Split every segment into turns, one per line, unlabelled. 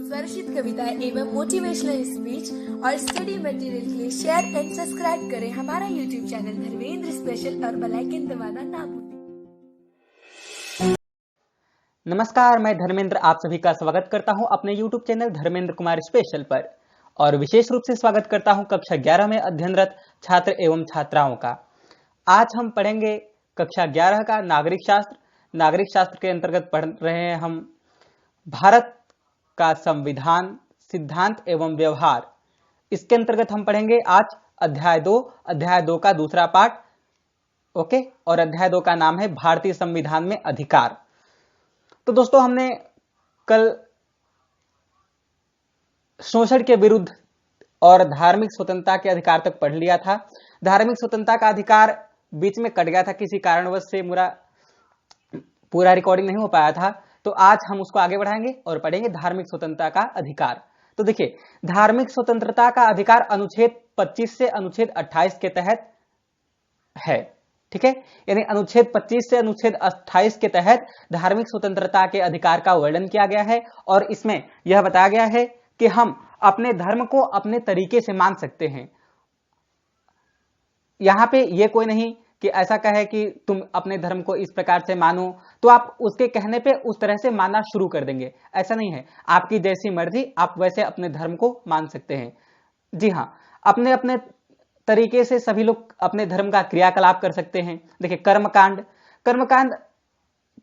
स्वरचित कविताएं एवं motivational speech और स्टडी मटेरियल के लिए शेयर एंड सब्सक्राइब करें हमारा यूट्यूब चैनल धर्मेंद्र स्पेशल और बेल आइकन दबाना ना भूलें।
नमस्कार, मैं धर्मेंद्र आप सभी का स्वागत करता हूं अपने YouTube channel Dharmendra Kumar special पर और विशेष रूप से स्वागत करता हूं कक्षा 11 में अध्ययनरत छात्र एवं छात्राओं का। आज हम पढ़ेंगे कक्षा 11 का नागरिक शास्त्र। नागरिक शास्त्र के अंतर्गत पढ़ रहे हैं हम भारत का संविधान, सिद्धांत एवं व्यवहार। इसके अंतर्गत हम पढ़ेंगे आज अध्याय 2 का दूसरा पार्ट। ओके, और अध्याय 2 का नाम है भारतीय संविधान में अधिकार। तो दोस्तों, हमने कल शोषण के विरुद्ध और धार्मिक स्वतंत्रता के अधिकार तक पढ़ लिया था। धार्मिक स्वतंत्रता का अधिकार बीच में कट गया था, किसी कारणवश से पूरा रिकॉर्डिंग नहीं हो पाया था, तो आज हम उसको आगे बढ़ाएंगे और पढ़ेंगे धार्मिक स्वतंत्रता का अधिकार। तो देखिए, धार्मिक स्वतंत्रता का अधिकार अनुच्छेद 25 से अनुच्छेद 28 के तहत है। ठीक है, यानी अनुच्छेद 25 से अनुच्छेद 28 के तहत धार्मिक स्वतंत्रता के अधिकार का वर्णन किया गया है और इसमें यह बताया गया है कि हम अपने धर्म को अपने तरीके से मान सकते हैं। यहां पे ये कोई नहीं कि ऐसा कहे कि तुम अपने धर्म को इस प्रकार से मानो तो आप उसके कहने पे उस तरह से मानना शुरू कर देंगे, ऐसा नहीं है। आपकी जैसी मर्जी, आप वैसे अपने धर्म को मान सकते हैं। जी हाँ, अपने अपने तरीके से सभी लोग अपने धर्म का क्रियाकलाप कर सकते हैं। देखिए, कर्मकांड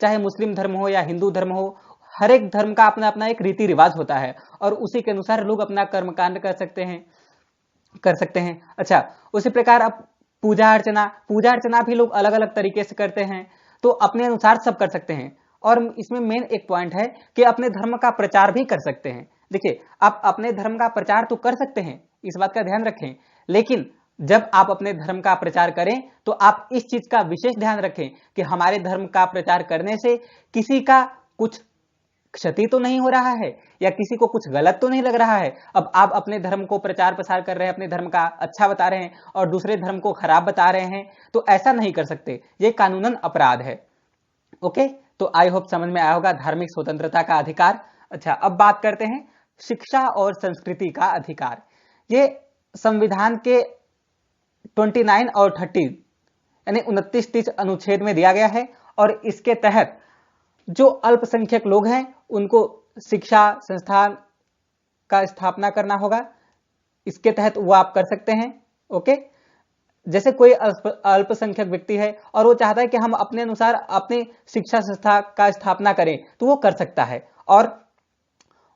चाहे मुस्लिम धर्म हो या हिंदू धर्म हो, हर एक धर्म का अपना अपना एक रीति रिवाज होता है और उसी के अनुसार लोग अपना कर्मकांड कर सकते हैं। अच्छा, उसी प्रकार अब पूजा अर्चना भी लोग अलग अलग तरीके से करते हैं, तो अपने अनुसार सब कर सकते हैं। और इसमें मेन एक पॉइंट है कि अपने धर्म का प्रचार भी कर सकते हैं। देखिए, आप अपने धर्म का प्रचार तो कर सकते हैं, इस बात का ध्यान रखें, लेकिन जब आप अपने धर्म का प्रचार करें तो आप इस चीज का विशेष ध्यान रखें कि हमारे धर्म का प्रचार करने से किसी का कुछ क्षति तो नहीं हो रहा है या किसी को कुछ गलत तो नहीं लग रहा है। अब आप अपने धर्म को प्रचार प्रसार कर रहे हैं, अपने धर्म का अच्छा बता रहे हैं और दूसरे धर्म को खराब बता रहे हैं, तो ऐसा नहीं कर सकते, ये कानूनन अपराध है। ओके, तो आई होप समझ में आया होगा धार्मिक स्वतंत्रता का अधिकार। अच्छा, अब बात करते हैं शिक्षा और संस्कृति का अधिकार। ये संविधान के 29 और 30 यानी 29-30 अनुच्छेद में दिया गया है और इसके तहत जो अल्पसंख्यक लोग हैं उनको शिक्षा संस्थान का स्थापना करना होगा। इसके तहत वो आप कर सकते हैं। ओके, जैसे कोई अल्पसंख्यक व्यक्ति है और वो चाहता है कि हम अपने अनुसार अपनी शिक्षा संस्था का स्थापना करें तो वो कर सकता है। और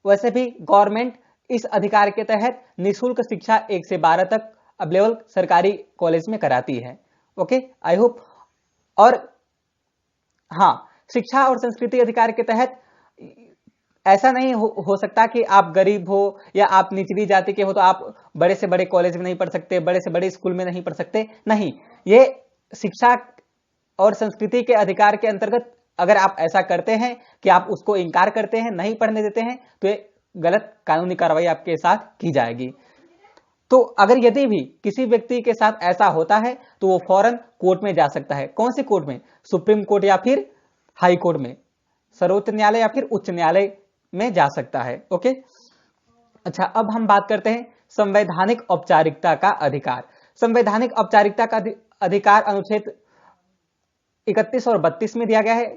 वैसे भी गवर्नमेंट इस अधिकार के तहत निःशुल्क शिक्षा 1 से 12 तक अवेलेबल सरकारी कॉलेज में कराती है। Okay, I hope. और हाँ, शिक्षा और संस्कृति अधिकार के तहत ऐसा नहीं हो सकता कि आप गरीब हो या आप निचली जाति के हो तो आप बड़े से बड़े कॉलेज में नहीं पढ़ सकते, बड़े से बड़े स्कूल में नहीं पढ़ सकते। नहीं, ये शिक्षा और संस्कृति के अधिकार के अंतर्गत अगर आप ऐसा करते हैं कि आप उसको इनकार करते हैं, नहीं पढ़ने देते हैं, तो ये गलत कानूनी कार्रवाई आपके साथ की जाएगी। तो अगर यदि भी किसी व्यक्ति के साथ ऐसा होता है तो वो फौरन कोर्ट में जा सकता है। कौन से कोर्ट में? सुप्रीम कोर्ट या फिर हाई कोर्ट में, सर्वोच्च न्यायालय या फिर उच्च न्यायालय में जा सकता है। ओके, अच्छा, अब हम बात करते हैं संवैधानिक औपचारिकता का अधिकार। संवैधानिक औपचारिकता का अधिकार अनुच्छेद 31 और 32 में दिया गया है।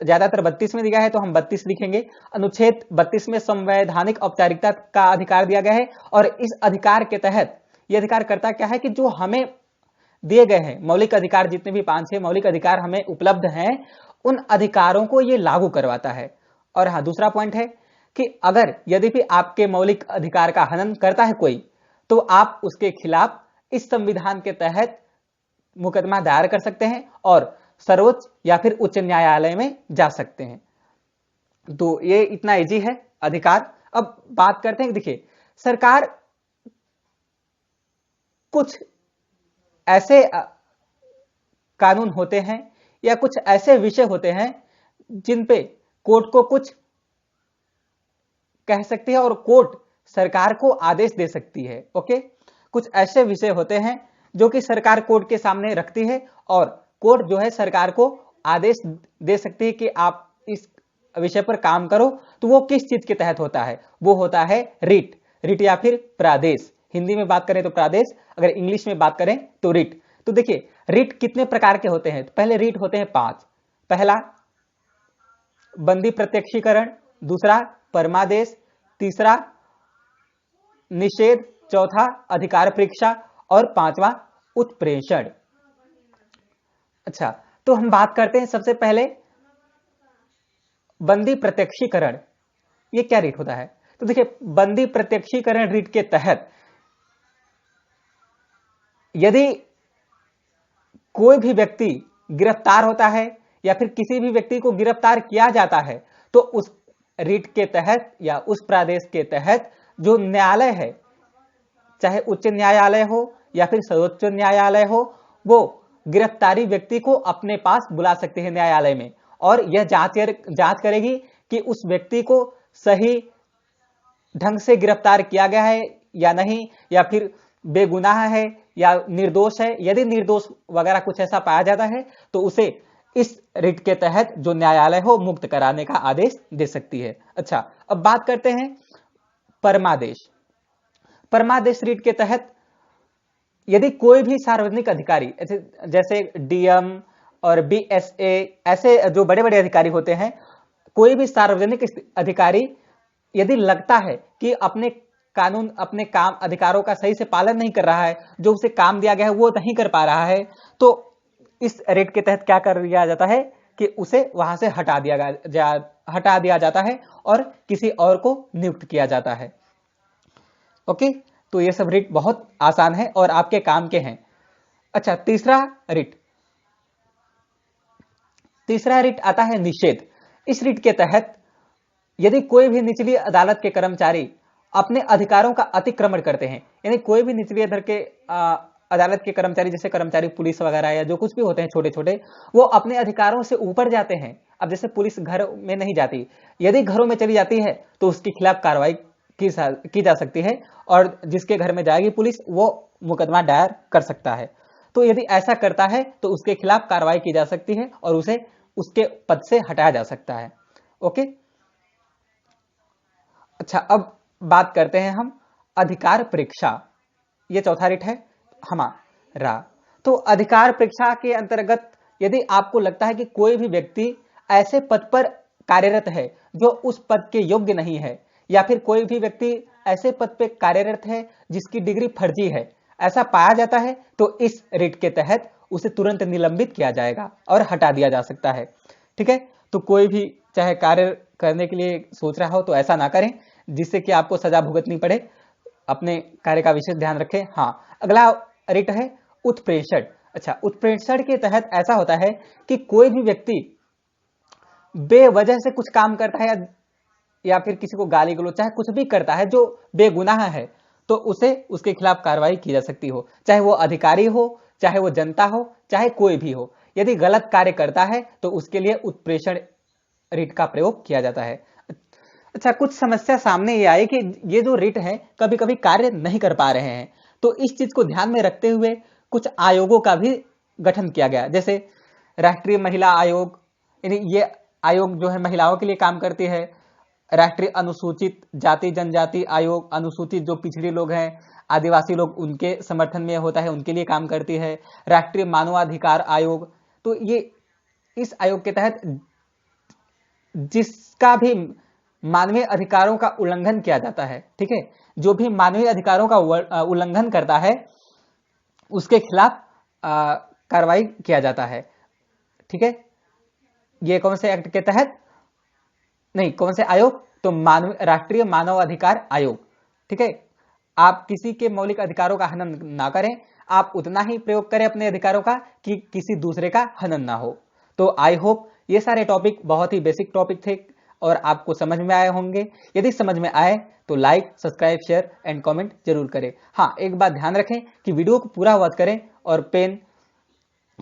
ज्यादातर 32 में दिया है तो हम 32 लिखेंगे। अनुच्छेद 32 में संवैधानिक औपचारिकता का अधिकार दिया गया है और इस अधिकार के तहत यह अधिकार करता क्या है कि जो हमें दिए गए हैं मौलिक अधिकार, जितने भी 5-6 मौलिक अधिकार हमें उपलब्ध हैं, उन अधिकारों को ये लागू करवाता है। और हाँ, दूसरा पॉइंट है कि अगर यदि भी आपके मौलिक अधिकार का हनन करता है कोई, तो आप उसके खिलाफ इस संविधान के तहत मुकदमा दायर कर सकते हैं और सर्वोच्च या फिर उच्च न्यायालय में जा सकते हैं। तो ये इतना इजी है अधिकार। अब बात करते हैं, देखिए, सरकार कुछ ऐसे कानून होते हैं या कुछ ऐसे विषय होते हैं जिन पे कोर्ट को कुछ कह सकती है और कोर्ट सरकार को आदेश दे सकती है। ओके, कुछ ऐसे विषय होते हैं जो कि सरकार कोर्ट के सामने रखती है और कोर्ट जो है सरकार को आदेश दे सकती है कि आप इस विषय पर काम करो तो वो किस चीज के तहत होता है, वो होता है रिट। रिट या फिर प्रादेश, हिंदी में बात करें तो प्रादेश, अगर इंग्लिश में बात करें तो रिट। तो देखिए रिट कितने प्रकार के होते हैं, पहले रिट होते हैं 5। पहला बंदी प्रत्यक्षीकरण, दूसरा परमादेश, तीसरा निषेध, चौथा अधिकार परीक्षा और पांचवा उत्प्रेषण। अच्छा, तो हम बात करते हैं सबसे पहले बंदी प्रत्यक्षीकरण। ये क्या रिट होता है? तो देखिए बंदी प्रत्यक्षीकरण रिट के तहत यदि कोई भी व्यक्ति गिरफ्तार होता है या फिर किसी भी व्यक्ति को गिरफ्तार किया जाता है तो उस रिट के तहत या उस प्रादेश के तहत जो न्यायालय है, चाहे उच्च न्यायालय हो या फिर सर्वोच्च न्यायालय हो, वो गिरफ्तारी व्यक्ति को अपने पास बुला सकते हैं न्यायालय में, और यह जांच करेगी कि उस व्यक्ति को सही ढंग से गिरफ्तार किया गया है या नहीं, या फिर बेगुनाह है या निर्दोष है। यदि निर्दोष वगैरह कुछ ऐसा पाया जाता है तो उसे इस रिट के तहत जो न्यायालय हो मुक्त कराने का आदेश दे सकती है। अच्छा, अब बात करते हैं परमादेश। परमादेश रिट के तहत यदि कोई भी सार्वजनिक अधिकारी जैसे डीएम और बीएसए, ऐसे जो बड़े बड़े अधिकारी होते हैं, कोई भी सार्वजनिक अधिकारी यदि लगता है कि अपने काम अधिकारों का सही से पालन नहीं कर रहा है, जो उसे काम दिया गया है वो नहीं कर पा रहा है, तो इस रेट के तहत क्या कर दिया जाता है कि उसे वहां से हटा दिया जाता है और किसी और को नियुक्त किया जाता है। ओके, तो ये सब रिट बहुत आसान है और आपके काम के हैं। अच्छा, तीसरा रिट आता है निषेध। इस रिट के तहत यदि कोई भी निचली अदालत के कर्मचारी अपने अधिकारों का अतिक्रमण करते हैं, यानी कोई भी निचली अदालत के कर्मचारी, जैसे कर्मचारी पुलिस वगैरह या जो कुछ भी होते हैं छोटे छोटे, वो अपने अधिकारों से ऊपर जाते हैं। अब जैसे पुलिस घर में नहीं जाती, यदि घरों में चली जाती है तो उसके खिलाफ कार्रवाई की जा सकती है, और जिसके घर में जाएगी पुलिस वो मुकदमा दायर कर सकता है। तो यदि ऐसा करता है तो उसके खिलाफ कार्रवाई की जा सकती है और उसे उसके पद से हटाया जा सकता है। ओके, अच्छा, अब बात करते हैं हम अधिकार परीक्षा। ये चौथा रिट है हमारा। तो अधिकार परीक्षा के अंतर्गत यदि आपको लगता है कि कोई भी व्यक्ति ऐसे पद पर कार्यरत है जो उस पद के योग्य नहीं है, या फिर कोई भी व्यक्ति ऐसे पद पर कार्यरत है जिसकी डिग्री फर्जी है, ऐसा पाया जाता है तो इस रिट के तहत उसे तुरंत निलंबित किया जाएगा और हटा दिया जा सकता है। ठीक है, तो कोई भी चाहे कार्य करने के लिए सोच रहा हो तो ऐसा ना करें जिससे कि आपको सजा भुगतनी पड़े। अपने कार्य का विशेष ध्यान रखें। हाँ, अगला रिट है उत्प्रेषण। अच्छा, उत्प्रेषण के तहत ऐसा होता है कि कोई भी व्यक्ति बेवजह से कुछ काम करता है या फिर किसी को गाली गलौज, चाहे कुछ भी करता है जो बेगुनाह है, तो उसे उसके खिलाफ कार्रवाई की जा सकती हो, चाहे वो अधिकारी हो, चाहे वो जनता हो, चाहे कोई भी हो। यदि गलत कार्य करता है तो उसके लिए उत्प्रेषण रिट का प्रयोग किया जाता है। अच्छा, कुछ समस्या सामने ये आई कि ये जो रिट है कभी कभी कार्य नहीं कर पा रहे हैं, तो इस चीज को ध्यान में रखते हुए कुछ आयोगों का भी गठन किया गया, जैसे राष्ट्रीय महिला आयोग, यानी ये आयोग जो है महिलाओं के लिए काम करती है। राष्ट्रीय अनुसूचित जाति जनजाति आयोग, अनुसूचित जो पिछड़े लोग हैं, आदिवासी लोग, उनके समर्थन में होता है, उनके लिए काम करती है। राष्ट्रीय मानवाधिकार आयोग, तो ये इस आयोग के तहत जिसका भी मानवीय अधिकारों का उल्लंघन किया जाता है, ठीक है, जो भी मानवीय अधिकारों का उल्लंघन करता है उसके खिलाफ कार्रवाई किया जाता है। ठीक है, ये कौन से एक्ट के तहत, नहीं कौन से आयोग, तो राष्ट्रीय मानव अधिकार आयोग। ठीक है, आप किसी के मौलिक अधिकारों का हनन ना करें, आप उतना ही प्रयोग करें अपने अधिकारों का कि किसी दूसरे का हनन ना हो। तो आई होप ये सारे टॉपिक बहुत ही बेसिक टॉपिक थे और आपको समझ में आए होंगे। यदि समझ में आए तो like, subscribe, share and comment जरूर करें। हाँ, एक बात ध्यान रखें कि वीडियो को पूरा वॉच करें और पेन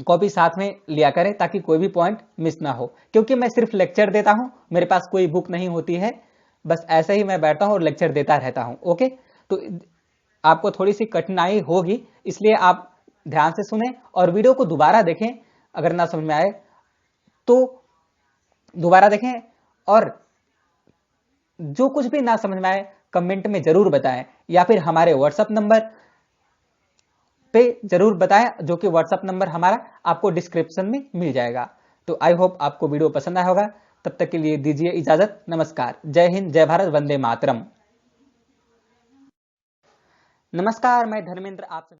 कॉपी साथ में लिया करें ताकि कोई भी पॉइंट मिस ना हो, क्योंकि मैं सिर्फ लेक्चर देता हूं, मेरे पास कोई बुक नहीं होती है, बस ऐसे ही मैं बैठता हूं और लेक्चर देता रहता हूं। ओके, तो आपको थोड़ी सी कठिनाई होगी, इसलिए आप ध्यान से सुने और वीडियो को दोबारा देखें। अगर ना समझ में आए तो दोबारा देखें और जो कुछ भी ना समझ में आए कमेंट में जरूर बताएं, या फिर हमारे व्हाट्सएप नंबर पे जरूर बताएं, जो कि व्हाट्सएप नंबर हमारा आपको डिस्क्रिप्शन में मिल जाएगा। तो आई होप आपको वीडियो पसंद आया होगा। तब तक के लिए दीजिए इजाजत। नमस्कार। जय हिंद, जय भारत, वंदे मातरम। नमस्कार, मैं धर्मेंद्र आप